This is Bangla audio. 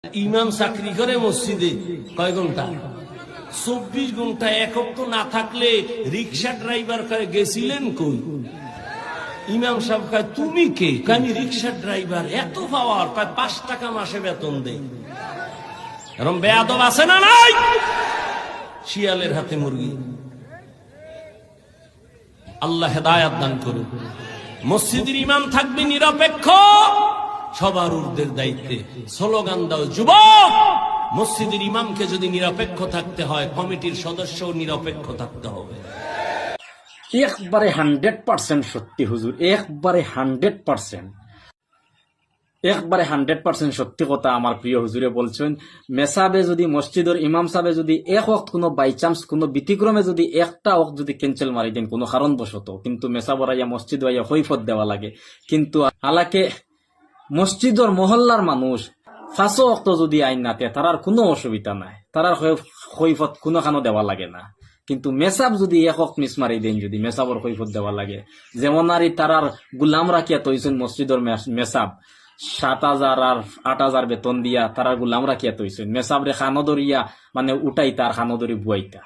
ইমাম চাকরি করে মসজিদে কয় ঘন্টা? 24 ঘন্টা। একক তো না থাকলে রিক্সা ড্রাইভার কয়ে গেছিলেন কই? ইমাম সাহেব কয় তুমি কে? আমি রিক্সা ড্রাইভার। এত পাওয়ার? কয় 5 টাকা মাসে বেতন দেয়। এরকম বেয়াদব আছে না নাই? শিয়ালের হাতে মুরগি। আল্লাহ হেদায়াত দান করুন। মসজিদের ইমাম থাকবে নিরপেক্ষ, সবার ঊর্ধ্বের দায়িত্বে। স্লোগান দাও যুবক, মসজিদের ইমামকে যদি নিরপেক্ষ থাকতে হয়, কমিটির সদস্যও নিরপেক্ষ থাকতে হবে। একবারে 100% সত্যি হুজুর, একবারে 100% সত্যি কথা আমার প্রিয় হুজুরে বলছেন। মেসাবে যদি মসজিদের ইমাম সাহেব যদি এক ওয়াক্ত কোনো বাই চান্স কোনো ব্যতিক্রমে যদি একটা ওয়াক্ত যদি ক্যান্সেল মারি দেন কোনো কারণবশত, কিন্তু মেসাবরাইয়া মসজিদ হইয়া হৈফত দেওয়া লাগে। কিন্তু হালাকে মসজিদর মহল্লার মানুষ 5 ওয়াক্ত যদি আইন নাতে তারার কোনো অসুবিধা নাই, তারার হৈফত কোনো খানো দেওয়া লাগে না। কিন্তু মেসাব যদি একক মিস মারি দেন, যদি মেসাবর কৈফত দেওয়া লাগে, যেমন আর তারার গুলাম রাখিয়া তৈছেন মসজিদর মেসাব 7,000 আর 8,000 বেতন দিয়া তারার গুলাম রাখিয়া তৈছেন। মেসাবরে খানো দরিয়া মানে উঠাইতা আর খানো দরি বুয়াইতা।